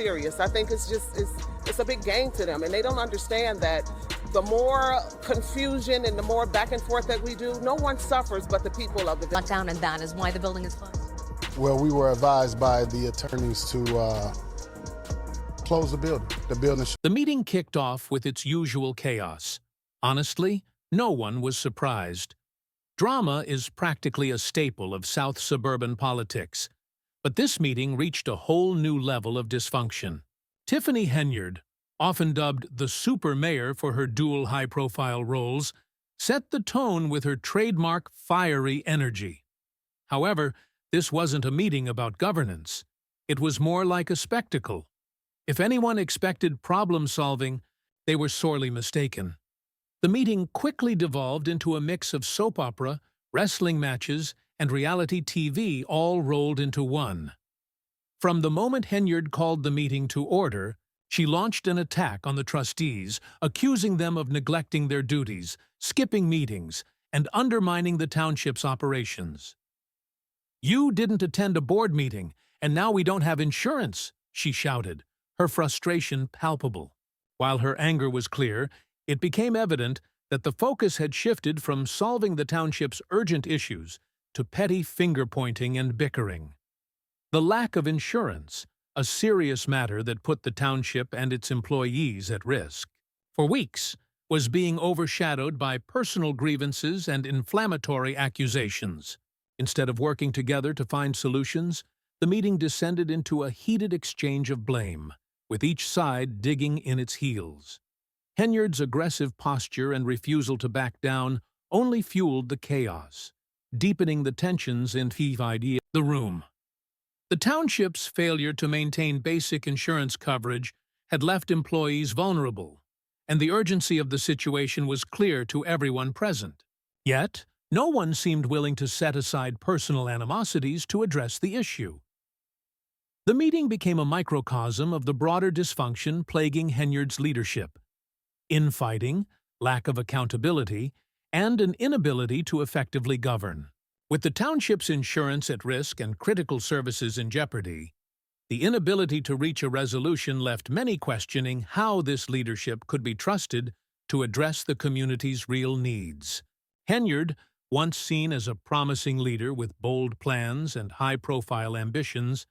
serious. I think it's a big game to them, and they don't understand that the more confusion and the more back and forth that we do, no one suffers but the people of the village. Down, and that is why the building is closed. Well, we were advised by the attorneys to close the building. The meeting kicked off with its usual chaos. Honestly, no one was surprised. Drama is practically a staple of South suburban politics. But this meeting reached a whole new level of dysfunction. Tiffany Henyard, often dubbed the super mayor for her dual high-profile roles, set the tone with her trademark fiery energy. However, this wasn't a meeting about governance. It was more like a spectacle. If anyone expected problem-solving, they were sorely mistaken. The meeting quickly devolved into a mix of soap opera, wrestling matches, and reality TV all rolled into one. From the moment Henyard called the meeting to order, she launched an attack on the trustees, accusing them of neglecting their duties, skipping meetings, and undermining the township's operations. "You didn't attend a board meeting, and now we don't have insurance," she shouted, her frustration palpable. While her anger was clear, it became evident that the focus had shifted from solving the township's urgent issues to petty finger-pointing and bickering. The lack of insurance, a serious matter that put the township and its employees at risk, for weeks, was being overshadowed by personal grievances and inflammatory accusations. Instead of working together to find solutions, the meeting descended into a heated exchange of blame, with each side digging in its heels. Henyard's aggressive posture and refusal to back down only fueled the chaos, deepening the tensions in the room. The township's failure to maintain basic insurance coverage had left employees vulnerable, and the urgency of the situation was clear to everyone present. Yet, no one seemed willing to set aside personal animosities to address the issue. The meeting became a microcosm of the broader dysfunction plaguing Henyard's leadership: infighting, lack of accountability, and an inability to effectively govern. With the township's insurance at risk and critical services in jeopardy, the inability to reach a resolution left many questioning how this leadership could be trusted to address the community's real needs. Henyard, once seen as a promising leader with bold plans and high-profile ambitions,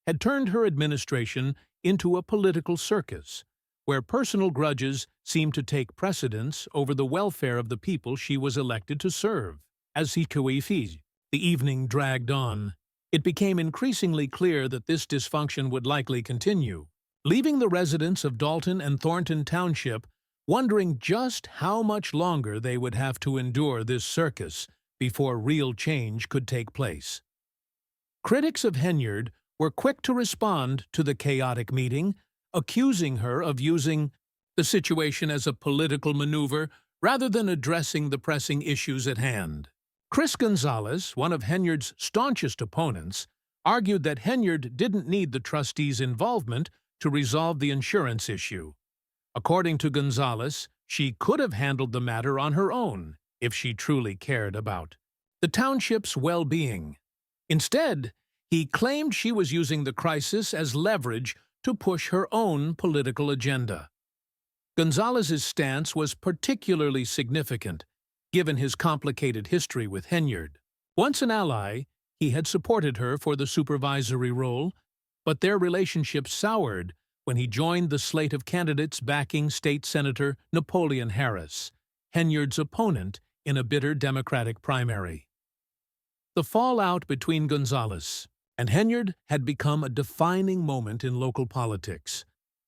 had turned her administration into a political circus, where personal grudges seemed to take precedence over the welfare of the people she was elected to serve. As the evening dragged on, it became increasingly clear that this dysfunction would likely continue, leaving the residents of Dalton and Thornton Township wondering just how much longer they would have to endure this circus before real change could take place. Critics of Henyard were quick to respond to the chaotic meeting, accusing her of using the situation as a political maneuver rather than addressing the pressing issues at hand. Chris Gonzalez, one of Henyard's staunchest opponents, argued that Henyard didn't need the trustees' involvement to resolve the insurance issue. According to Gonzalez, she could have handled the matter on her own if she truly cared about the township's well-being. Instead, he claimed she was using the crisis as leverage to push her own political agenda. Gonzalez's stance was particularly significant, given his complicated history with Henyard. Once an ally, he had supported her for the supervisory role, but their relationship soured when he joined the slate of candidates backing State Senator Napoleon Harris, Henyard's opponent in a bitter Democratic primary. The fallout between Gonzalez and Henyard had become a defining moment in local politics,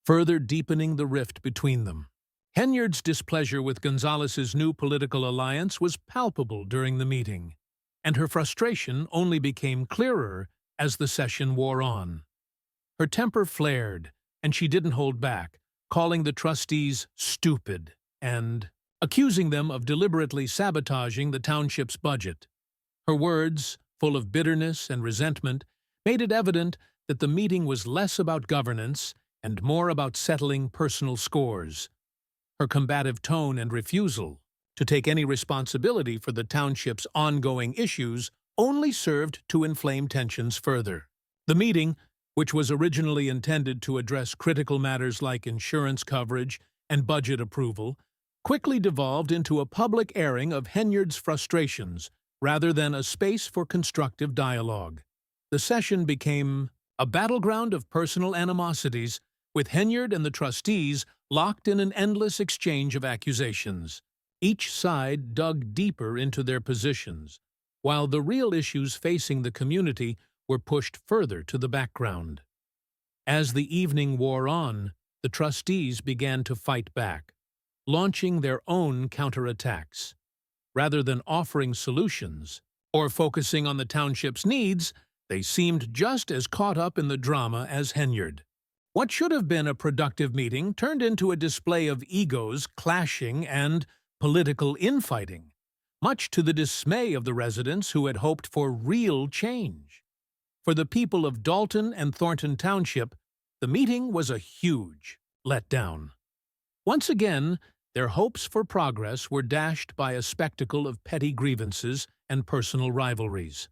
further deepening the rift between them. Henyard's displeasure with Gonzalez's new political alliance was palpable during the meeting, and her frustration only became clearer as the session wore on. Her temper flared, and she didn't hold back, calling the trustees stupid and accusing them of deliberately sabotaging the township's budget. Her words, full of bitterness and resentment, made it evident that the meeting was less about governance and more about settling personal scores. Her combative tone and refusal to take any responsibility for the township's ongoing issues only served to inflame tensions further. The meeting, which was originally intended to address critical matters like insurance coverage and budget approval, quickly devolved into a public airing of Henyard's frustrations rather than a space for constructive dialogue. The session became a battleground of personal animosities, with Henyard and the trustees locked in an endless exchange of accusations. Each side dug deeper into their positions, while the real issues facing the community were pushed further to the background. As the evening wore on, the trustees began to fight back, launching their own counterattacks. Rather than offering solutions or focusing on the township's needs, they seemed just as caught up in the drama as Henyard. What should have been a productive meeting turned into a display of egos clashing and political infighting, much to the dismay of the residents who had hoped for real change. For the people of Dalton and Thornton Township, the meeting was a huge letdown. Once again, their hopes for progress were dashed by a spectacle of petty grievances and personal rivalries.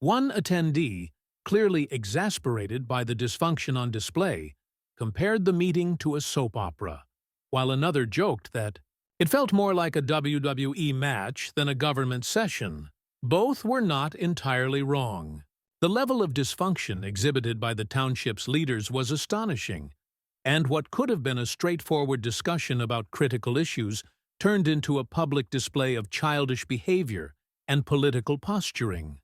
One attendee, clearly exasperated by the dysfunction on display, compared the meeting to a soap opera, while another joked that it felt more like a WWE match than a government session. Both were not entirely wrong. The level of dysfunction exhibited by the township's leaders was astonishing, and what could have been a straightforward discussion about critical issues turned into a public display of childish behavior and political posturing.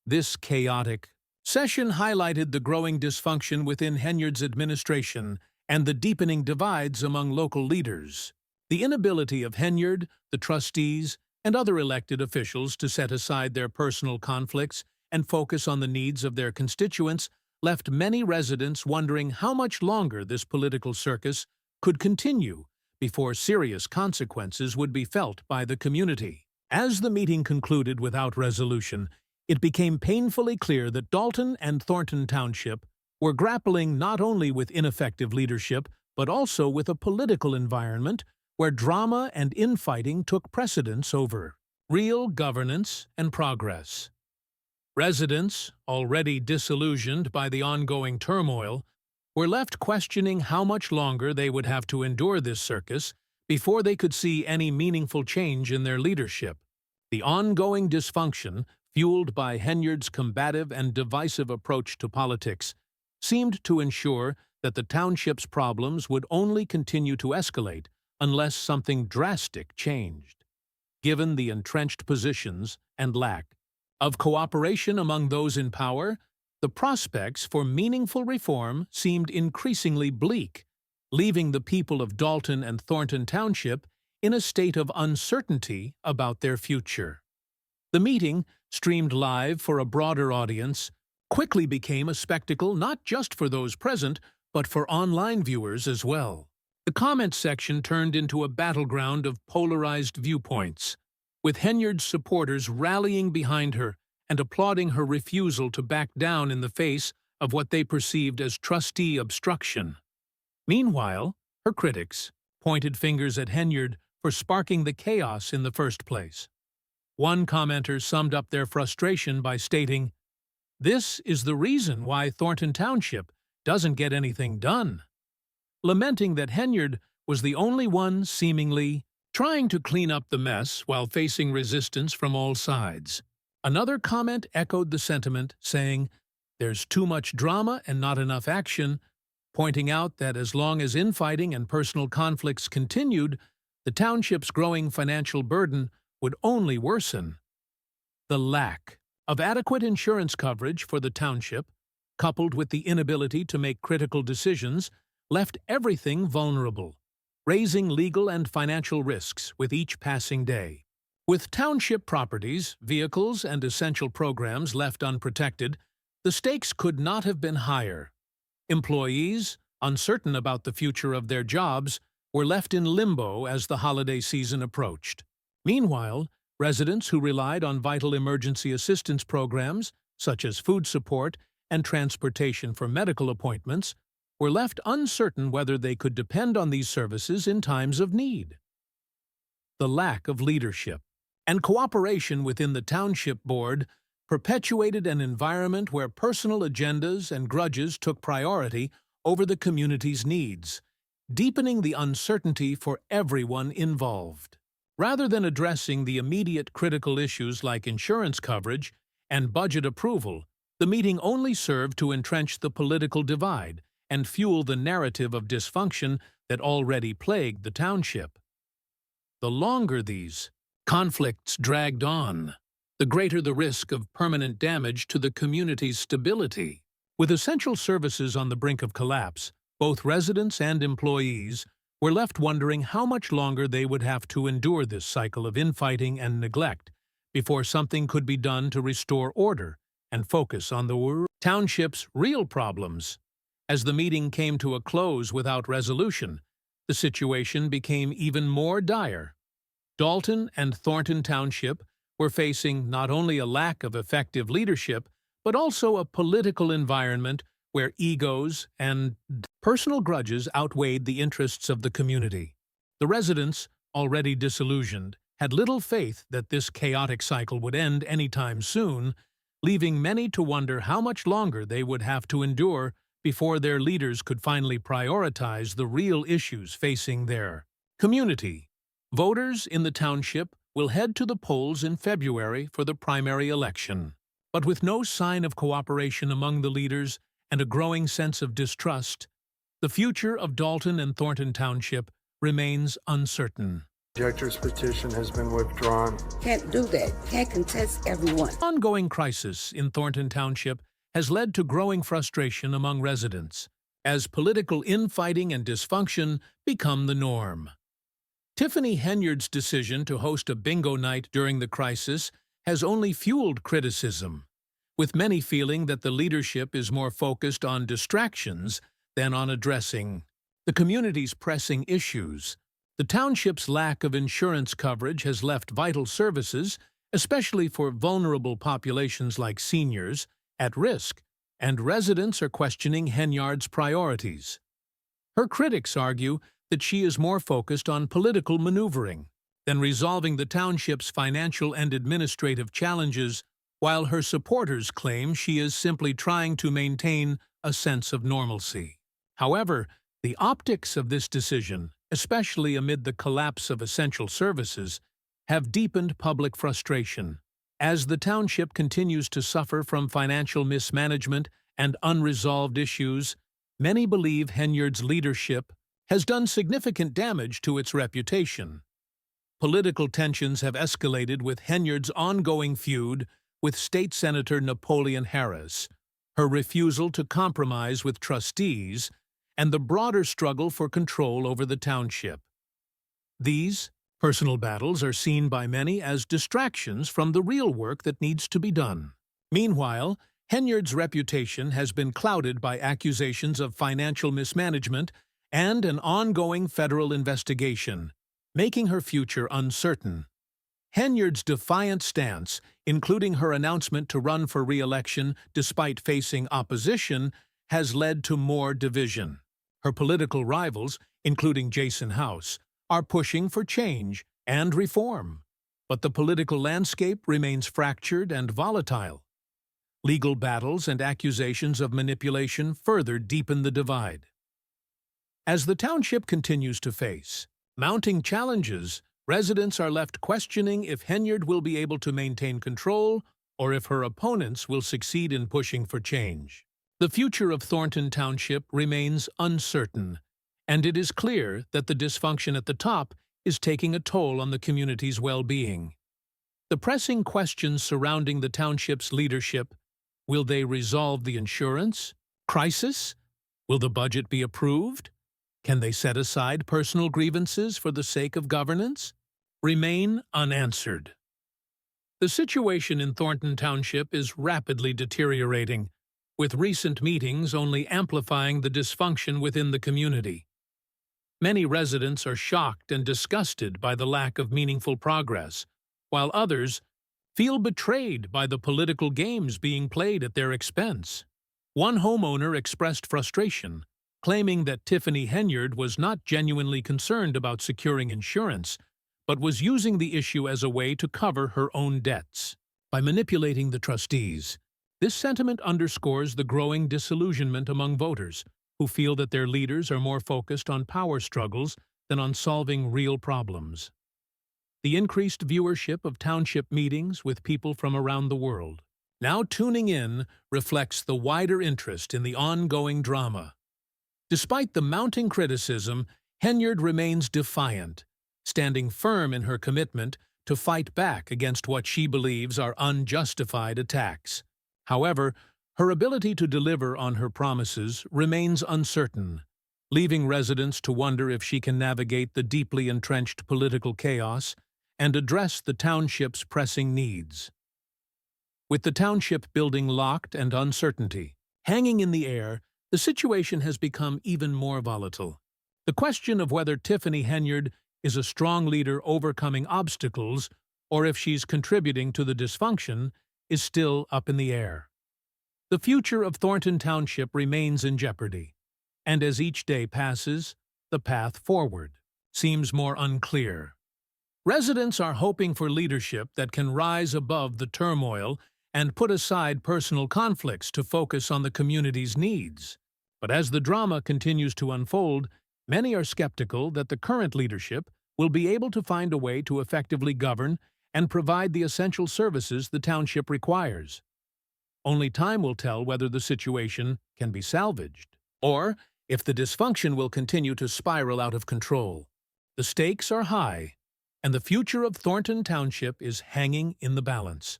This chaotic session highlighted the growing dysfunction within Henyard's administration and the deepening divides among local leaders. The inability of Henyard, the trustees, and other elected officials to set aside their personal conflicts and focus on the needs of their constituents left many residents wondering how much longer this political circus could continue before serious consequences would be felt by the community. As the meeting concluded without resolution, it became painfully clear that Dalton and Thornton Township were grappling not only with ineffective leadership, but also with a political environment where drama and infighting took precedence over real governance and progress. Residents, already disillusioned by the ongoing turmoil, were left questioning how much longer they would have to endure this circus before they could see any meaningful change in their leadership. The ongoing dysfunction, fueled by Henyard's combative and divisive approach to politics, seemed to ensure that the township's problems would only continue to escalate unless something drastic changed. Given the entrenched positions and lack of cooperation among those in power, the prospects for meaningful reform seemed increasingly bleak, leaving the people of Dalton and Thornton Township in a state of uncertainty about their future. The meeting, streamed live for a broader audience, quickly became a spectacle not just for those present, but for online viewers as well. The comments section turned into a battleground of polarized viewpoints, with Henyard's supporters rallying behind her and applauding her refusal to back down in the face of what they perceived as trustee obstruction. Meanwhile, her critics pointed fingers at Henyard for sparking the chaos in the first place. One commenter summed up their frustration by stating, "This is the reason why Thornton Township doesn't get anything done," lamenting that Henyard was the only one seemingly trying to clean up the mess while facing resistance from all sides. Another comment echoed the sentiment, saying, "There's too much drama and not enough action," pointing out that as long as infighting and personal conflicts continued, the township's growing financial burden would only worsen. The lack of adequate insurance coverage for the township, coupled with the inability to make critical decisions, left everything vulnerable, raising legal and financial risks with each passing day. With township properties, vehicles, and essential programs left unprotected, the stakes could not have been higher. Employees, uncertain about the future of their jobs, were left in limbo as the holiday season approached. Meanwhile, residents who relied on vital emergency assistance programs, such as food support and transportation for medical appointments, were left uncertain whether they could depend on these services in times of need. The lack of leadership and cooperation within the township board perpetuated an environment where personal agendas and grudges took priority over the community's needs, deepening the uncertainty for everyone involved. Rather than addressing the immediate critical issues like insurance coverage and budget approval, the meeting only served to entrench the political divide and fuel the narrative of dysfunction that already plagued the township. The longer these conflicts dragged on, the greater the risk of permanent damage to the community's stability. With essential services on the brink of collapse, both residents and employees were left wondering how much longer they would have to endure this cycle of infighting and neglect before something could be done to restore order and focus on the township's real problems. As the meeting came to a close without resolution, the situation became even more dire. Dalton and Thornton Township were facing not only a lack of effective leadership, but also a political environment where egos and personal grudges outweighed the interests of the community. The residents, already disillusioned, had little faith that this chaotic cycle would end anytime soon, leaving many to wonder how much longer they would have to endure before their leaders could finally prioritize the real issues facing their community. Voters in the township will head to the polls in February for the primary election. But with no sign of cooperation among the leaders and a growing sense of distrust, the future of Dalton and Thornton Township remains uncertain. Objector's petition has been withdrawn. Can't do that. Can't contest everyone. The ongoing crisis in Thornton Township has led to growing frustration among residents, as political infighting and dysfunction become the norm. Tiffany Henyard's decision to host a bingo night during the crisis has only fueled criticism, with many feeling that the leadership is more focused on distractions than on addressing the community's pressing issues. The township's lack of insurance coverage has left vital services, especially for vulnerable populations like seniors, at risk, and residents are questioning Henyard's priorities. Her critics argue that she is more focused on political maneuvering than resolving the township's financial and administrative challenges, while her supporters claim she is simply trying to maintain a sense of normalcy. However, the optics of this decision, especially amid the collapse of essential services, have deepened public frustration. As the township continues to suffer from financial mismanagement and unresolved issues, many believe Henyard's leadership has done significant damage to its reputation. Political tensions have escalated with Henyard's ongoing feud with State Senator Napoleon Harris, her refusal to compromise with trustees, and the broader struggle for control over the township. These personal battles are seen by many as distractions from the real work that needs to be done. Meanwhile, Henyard's reputation has been clouded by accusations of financial mismanagement and an ongoing federal investigation, making her future uncertain. Henyard's defiant stance, including her announcement to run for re-election despite facing opposition, has led to more division. Her political rivals, including Jason House, are pushing for change and reform, but the political landscape remains fractured and volatile. Legal battles and accusations of manipulation further deepen the divide. As the township continues to face mounting challenges, residents are left questioning if Henyard will be able to maintain control or if her opponents will succeed in pushing for change. The future of Thornton Township remains uncertain, and it is clear that the dysfunction at the top is taking a toll on the community's well-being. The pressing questions surrounding the township's leadership: will they resolve the insurance crisis? Will the budget be approved? Can they set aside personal grievances for the sake of governance? Remain unanswered. The situation in Thornton Township is rapidly deteriorating, with recent meetings only amplifying the dysfunction within the community. Many residents are shocked and disgusted by the lack of meaningful progress, while others feel betrayed by the political games being played at their expense. One homeowner expressed frustration, claiming that Tiffany Henyard was not genuinely concerned about securing insurance, but was using the issue as a way to cover her own debts. by manipulating the trustees. This sentiment underscores the growing disillusionment among voters, who feel that their leaders are more focused on power struggles than on solving real problems. The increased viewership of township meetings with people from around the world, now tuning in, reflects the wider interest in the ongoing drama. Despite the mounting criticism, Henyard remains defiant, standing firm in her commitment to fight back against what she believes are unjustified attacks. However, her ability to deliver on her promises remains uncertain, leaving residents to wonder if she can navigate the deeply entrenched political chaos and address the township's pressing needs. With the township building locked and uncertainty hanging in the air, the situation has become even more volatile. The question of whether Tiffany Henyard is a strong leader overcoming obstacles or if she's contributing to the dysfunction is still up in the air. The future of Thornton Township remains in jeopardy, and as each day passes, the path forward seems more unclear. Residents are hoping for leadership that can rise above the turmoil and put aside personal conflicts to focus on the community's needs. But as the drama continues to unfold, many are skeptical that the current leadership will be able to find a way to effectively govern and provide the essential services the township requires. Only time will tell whether the situation can be salvaged, or if the dysfunction will continue to spiral out of control. The stakes are high, and the future of Thornton Township is hanging in the balance.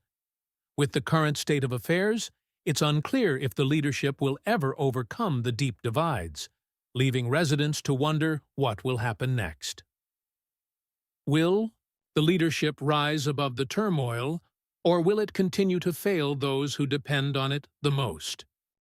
With the current state of affairs, it's unclear if the leadership will ever overcome the deep divides, leaving residents to wonder what will happen next. Will the leadership rise above the turmoil, or will it continue to fail those who depend on it the most?